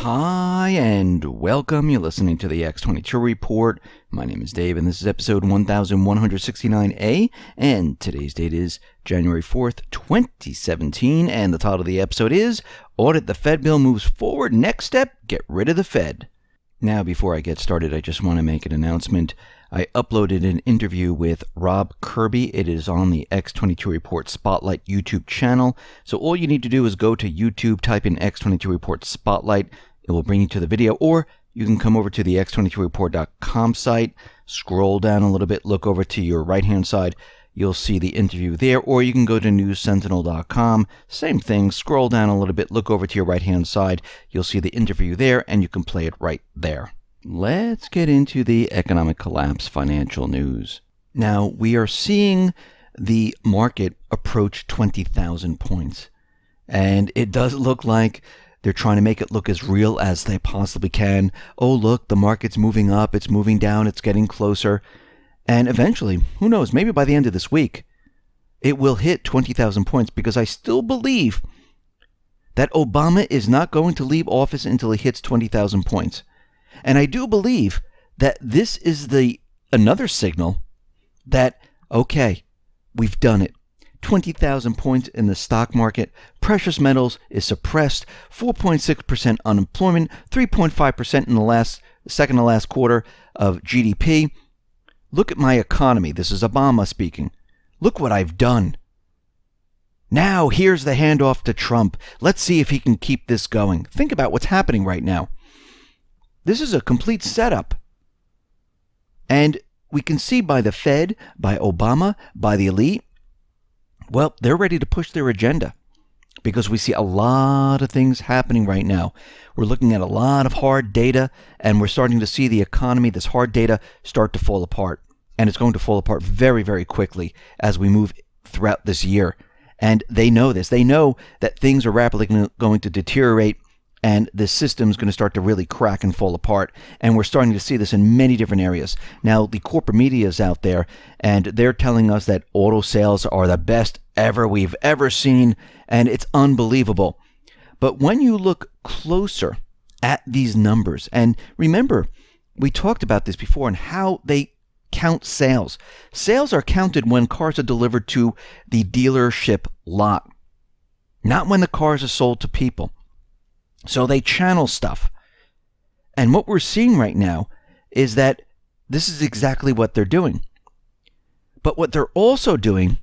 Hi and welcome. You're listening to the X22 Report. My name is Dave and this is episode 1169A, and today's date is January 4th, 2017, and the title of the episode is Audit the Fed Bill Moves Forward. Next step, get rid of the Fed. Now, before I get started, I just want to make an announcement. I uploaded an interview with Rob Kirby. It is on the X22 Report Spotlight YouTube channel. So all you need to do is go to YouTube, type in X22 Report Spotlight. It will bring you to the video, or you can come over to the x22report.com site, scroll down a little bit, look over to your right-hand side. You'll see the interview there, or you can go to newssentinel.com. Same thing, scroll down a little bit, look over to your right-hand side. You'll see the interview there, and you can play it right there. Let's get into the economic collapse financial news. Now, we are seeing the market approach 20,000 points, and it does look like they're trying to make it look as real as they possibly can. Oh, look, the market's moving up, it's moving down, it's getting closer. And eventually, who knows, maybe by the end of this week, it will hit 20,000 points, because I still believe that Obama is not going to leave office until he hits 20,000 points. And I do believe that this is another signal that, okay, we've done it. 20,000 points in the stock market. Precious metals is suppressed. 4.6% unemployment. 3.5% in the second to last quarter of GDP. Look at my economy. This is Obama speaking. Look what I've done. Now here's the handoff to Trump. Let's see if he can keep this going. Think about what's happening right now. This is a complete setup. And we can see by the Fed, by Obama, by the elite, well, they're ready to push their agenda, because we see a lot of things happening right now. We're looking at a lot of hard data, and we're starting to see the economy, this hard data, start to fall apart. And it's going to fall apart very, very quickly as we move throughout this year. And they know this. They know that things are rapidly going to deteriorate, and the system is going to start to really crack and fall apart. And we're starting to see this in many different areas. Now, the corporate media is out there, and they're telling us that auto sales are the best we've ever seen, and it's unbelievable. But when you look closer at these numbers, and remember, we talked about this before and how they count sales. Sales are counted when cars are delivered to the dealership lot, not when the cars are sold to people. So they channel stuff. And what we're seeing right now is that this is exactly what they're doing. But what they're also doing,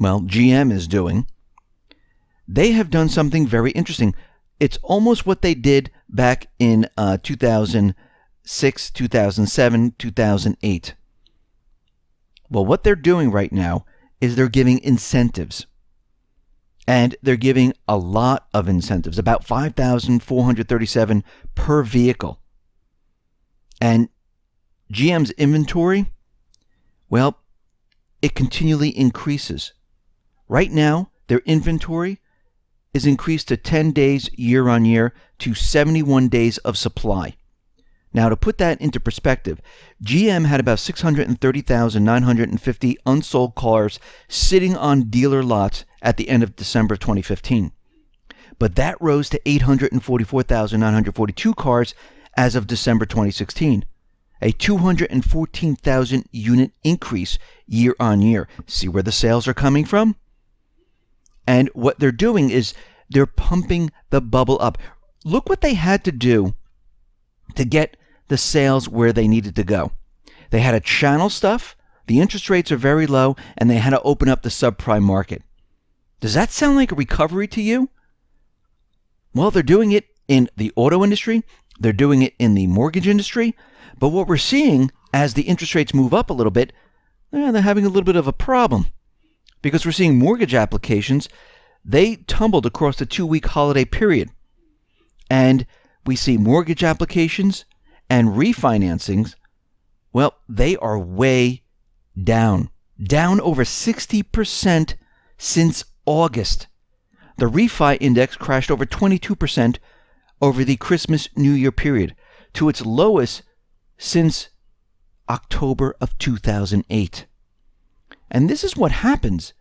well, GM is doing, they have done something very interesting. It's almost what they did back in 2006, 2007, 2008. Well, what they're doing right now is they're giving incentives. And they're giving a lot of incentives, about $5,437 per vehicle. And GM's inventory, well, it continually increases. Right now, their inventory is increased to 10 days year on year to 71 days of supply. Now, to put that into perspective, GM had about 630,950 unsold cars sitting on dealer lots at the end of December 2015. But that rose to 844,942 cars as of December 2016, a 214,000 unit increase year on year. See where the sales are coming from? And what they're doing is they're pumping the bubble up. Look what they had to do to get the sales where they needed to go. They had to channel stuff, the interest rates are very low, and they had to open up the subprime market. Does that sound like a recovery to you? Well, they're doing it in the auto industry, they're doing it in the mortgage industry, but what we're seeing as the interest rates move up a little bit, they're having a little bit of a problem, because we're seeing mortgage applications, they tumbled across the 2-week holiday period. And we see mortgage applications and refinancings, well, they are way down over 60% since August. The refi index crashed over 22% over the Christmas New Year period to its lowest since October of 2008. And this is what happens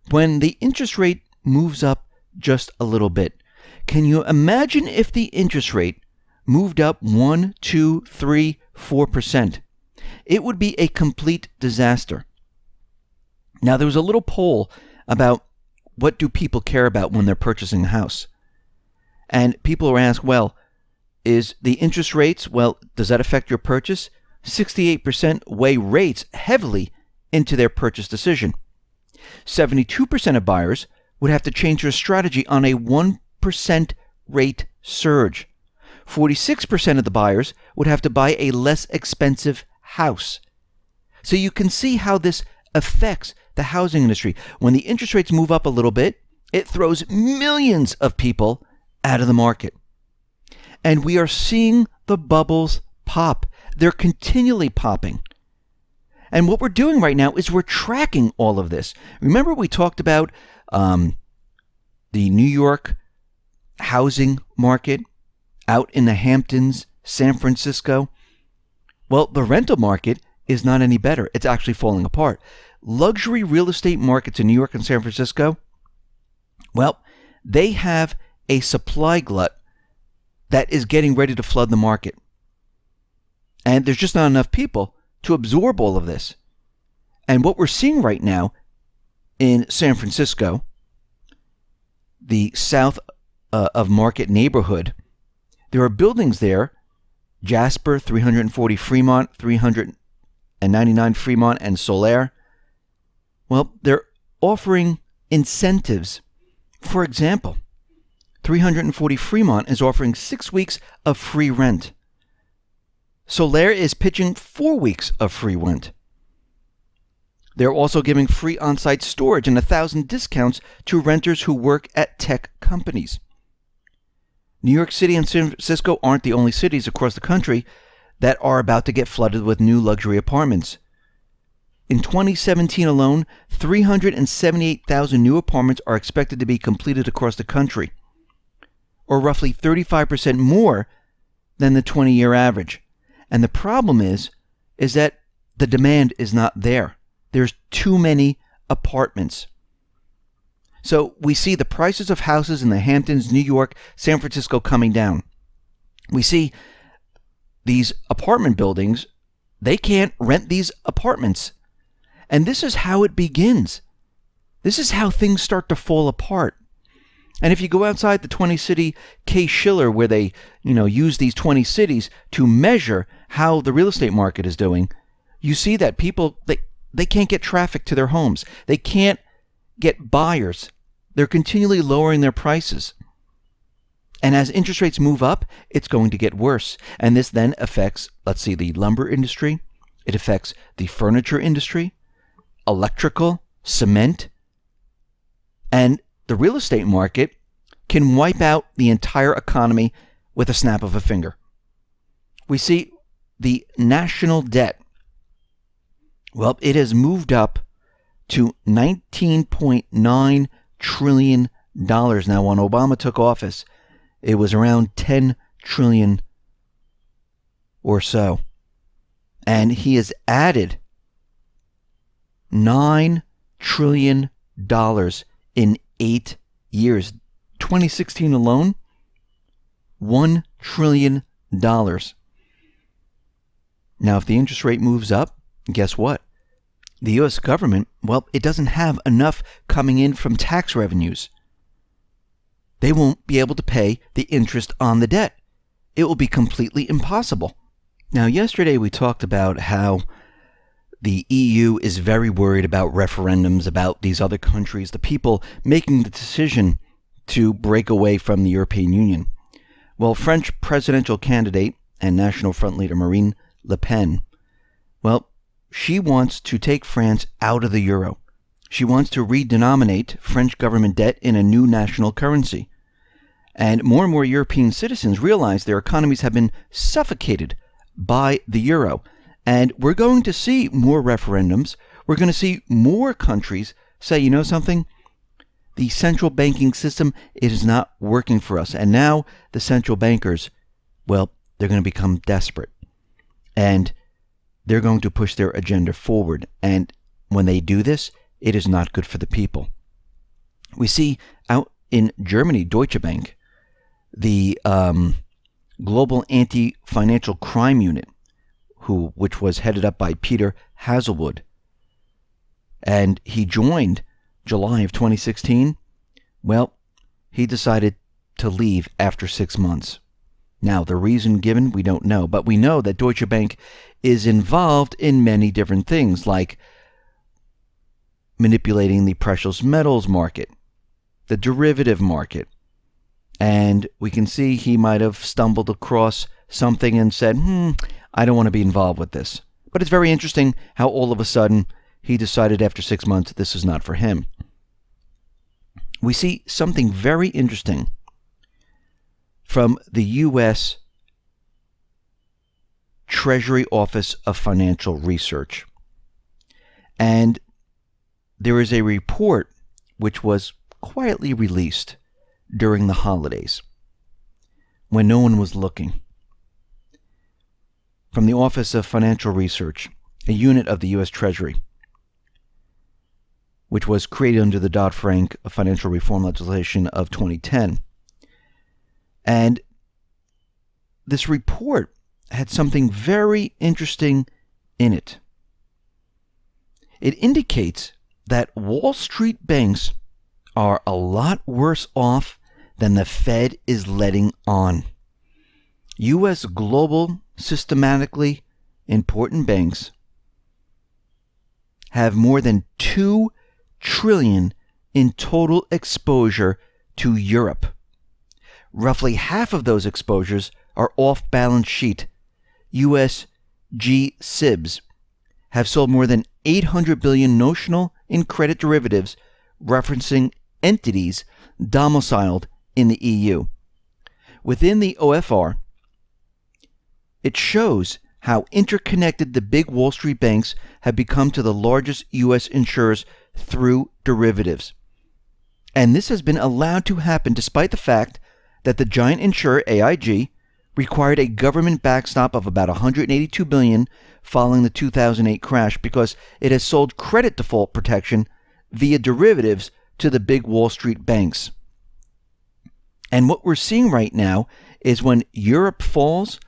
when the interest rate moves up just a little bit. Can you imagine if the interest rate moved up 1, 2, 3, 4%. It would be a complete disaster. Now, there was a little poll about what do people care about when they're purchasing a house. And people were asked, well, is the interest rates, well, does that affect your purchase? 68% weigh rates heavily into their purchase decision. 72% of buyers would have to change their strategy on a 1% rate surge. 46% of the buyers would have to buy a less expensive house. So you can see how this affects the housing industry. When the interest rates move up a little bit, it throws millions of people out of the market. And we are seeing the bubbles pop. They're continually popping. And what we're doing right now is we're tracking all of this. Remember we talked about the New York housing market out in the Hamptons, San Francisco? Well, the rental market is not any better. It's actually falling apart. Luxury real estate markets in New York and San Francisco, well, they have a supply glut that is getting ready to flood the market. And there's just not enough people to absorb all of this. And what we're seeing right now in San Francisco, the south of Market neighborhood, there are buildings there, Jasper, 340 Fremont, 399 Fremont, and Solaire. Well, they're offering incentives. For example, 340 Fremont is offering 6 weeks of free rent. Solaire is pitching 4 weeks of free rent. They're also giving free on-site storage and 1,000 discounts to renters who work at tech companies. New York City and San Francisco aren't the only cities across the country that are about to get flooded with new luxury apartments. In 2017 alone, 378,000 new apartments are expected to be completed across the country, or roughly 35% more than the 20-year average. And the problem is that the demand is not there. There's too many apartments. So we see the prices of houses in the Hamptons, New York, San Francisco coming down. We see these apartment buildings, they can't rent these apartments. And this is how it begins. This is how things start to fall apart. And if you go outside the 20-city Case-Shiller, where they, use these 20 cities to measure how the real estate market is doing, you see that people, they can't get traffic to their homes. They can't get buyers. They're continually lowering their prices. And as interest rates move up, it's going to get worse. And this then affects, the lumber industry. It affects the furniture industry, electrical, cement, and the real estate market can wipe out the entire economy with a snap of a finger. We see the national debt. Well, it has moved up to $19.9 trillion now. When Obama took office, it was around $10 trillion or so. And he has added $9 trillion in 8 years. 2016 alone, $1 trillion. Now, if the interest rate moves up, guess what? The U.S. government, well, it doesn't have enough coming in from tax revenues. They won't be able to pay the interest on the debt. It will be completely impossible. Now, yesterday we talked about how the EU is very worried about referendums, about these other countries, the people making the decision to break away from the European Union. Well, French presidential candidate and National Front leader Marine Le Pen, well, she wants to take France out of the euro. She wants to redenominate French government debt in a new national currency. And more European citizens realize their economies have been suffocated by the euro. And we're going to see more referendums. We're going to see more countries say, you know something? The central banking system, it is not working for us. And now the central bankers, well, they're going to become desperate. And they're going to push their agenda forward. And when they do this, it is not good for the people. We see out in Germany, Deutsche Bank, the Global Anti-Financial Crime Unit, which was headed up by Peter Hazelwood. And he joined July of 2016. Well, he decided to leave after 6 months. Now, the reason given, we don't know, but we know that Deutsche Bank is involved in many different things, like manipulating the precious metals market, the derivative market. And we can see he might have stumbled across something and said, I don't want to be involved with this. But it's very interesting how all of a sudden he decided after 6 months this is not for him. We see something very interesting from the U.S. Treasury Office of Financial Research. And there is a report which was quietly released during the holidays when no one was looking. From the Office of Financial Research, a unit of the U.S. Treasury, which was created under the Dodd-Frank financial reform legislation of 2010. And this report had something very interesting in it. It indicates that Wall Street banks are a lot worse off than the Fed is letting on. U.S. global systematically important banks have more than $2 trillion in total exposure to Europe. Roughly half of those exposures are off-balance sheet. U.S. G-SIBs have sold more than $800 billion notional in credit derivatives, referencing entities domiciled in the EU. Within the OFR, it shows how interconnected the big Wall Street banks have become to the largest U.S. insurers through derivatives. And this has been allowed to happen despite the fact that the giant insurer AIG required a government backstop of about $182 billion following the 2008 crash because it has sold credit default protection via derivatives to the big Wall Street banks. And what we're seeing right now is when Europe falls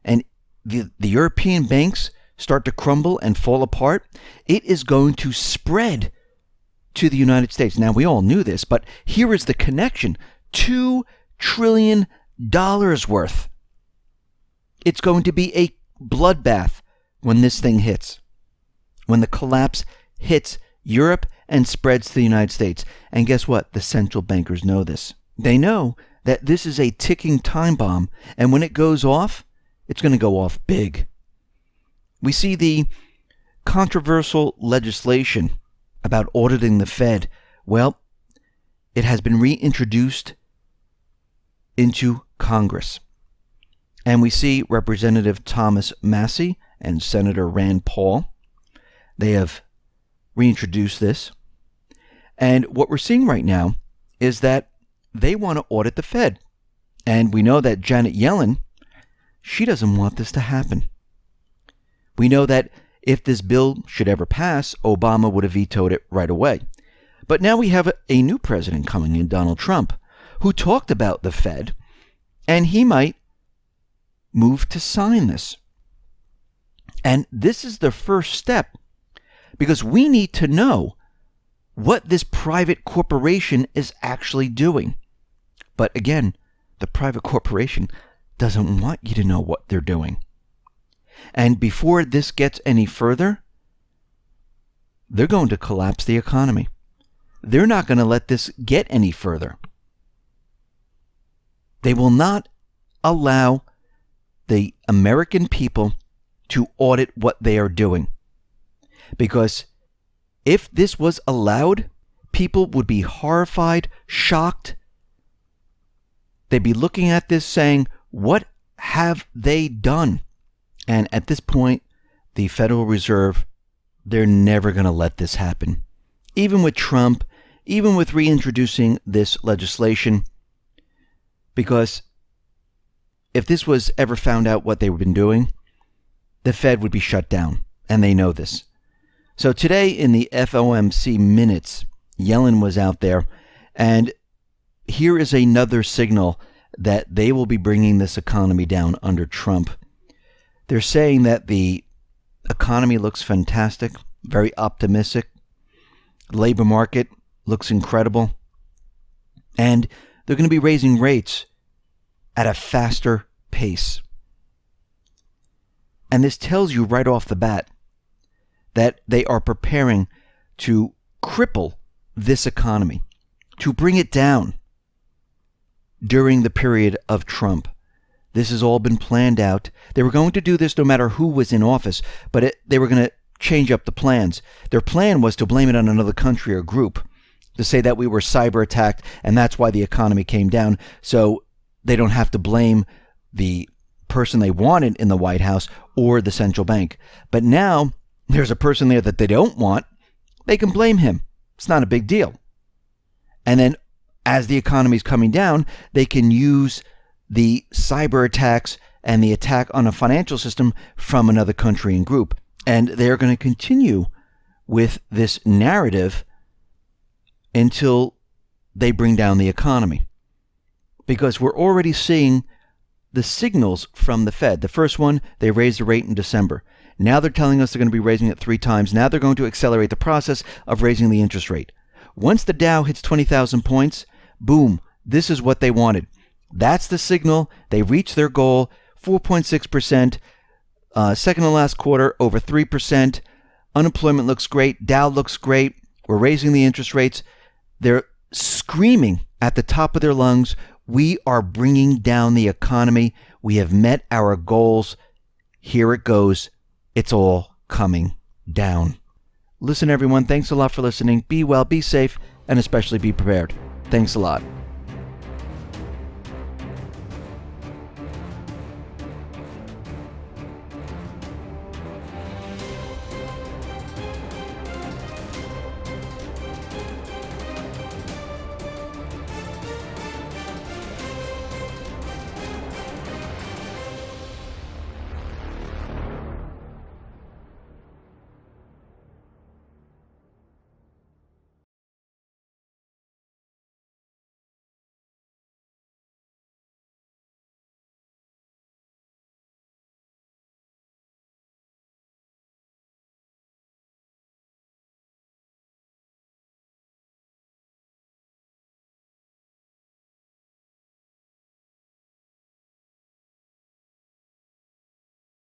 and the European banks start to crumble and fall apart, it is going to spread to the United States. Now, we all knew this, but here is the connection. $2 trillion worth. It's going to be a bloodbath when this thing hits. When the collapse hits Europe and spreads to the United States. And guess what? The central bankers know this. They know that this is a ticking time bomb, and when it goes off, it's going to go off big. We see the controversial legislation about auditing the Fed. Well, it has been reintroduced into Congress. And we see Representative Thomas Massie and Senator Rand Paul. They have reintroduced this. And what we're seeing right now is that they want to audit the Fed. And we know that Janet Yellen, she doesn't want this to happen. We know that if this bill should ever pass, Obama would have vetoed it right away. But now we have a new president coming in, Donald Trump, who talked about the Fed, and he might move to sign this. And this is the first step, because we need to know what this private corporation is actually doing. But again, the private corporation doesn't want you to know what they're doing. And before this gets any further, they're going to collapse the economy. They're not going to let this get any further. They will not allow the American people to audit what they are doing. Because if this was allowed, people would be horrified, shocked. They'd be looking at this saying, what have they done? And at this point, the Federal Reserve, they're never going to let this happen. Even with Trump, even with reintroducing this legislation, because if this was ever found out what they've been doing, the Fed would be shut down, and they know this. So today in the FOMC minutes, Yellen was out there, and here is another signal that they will be bringing this economy down under Trump. They're saying that the economy looks fantastic, very optimistic. Labor market looks incredible. And they're going to be raising rates at a faster pace. And this tells you right off the bat that they are preparing to cripple this economy, to bring it down during the period of Trump. This has all been planned out. They were going to do this no matter who was in office, but they were going to change up the plans. Their plan was to blame it on another country or group, to say that we were cyber attacked and that's why the economy came down, so they don't have to blame the person they wanted in the White House or the central bank. But now there's a person there that they don't want. They can blame him. It's not a big deal. And then as the economy is coming down, they can use the cyber attacks and the attack on a financial system from another country and group. And they're going to continue with this narrative until they bring down the economy. Because we're already seeing the signals from the Fed. The first one, they raised the rate in December. Now they're telling us they're going to be raising it 3 times. Now they're going to accelerate the process of raising the interest rate. Once the Dow hits 20,000 points, boom, this is what they wanted. That's the signal. They reached their goal, 4.6%. Second to last quarter, over 3%. Unemployment looks great. Dow looks great. We're raising the interest rates. They're screaming at the top of their lungs, we are bringing down the economy. We have met our goals. Here it goes. It's all coming down. Listen, everyone, thanks a lot for listening. Be well, be safe, and especially be prepared. Thanks a lot.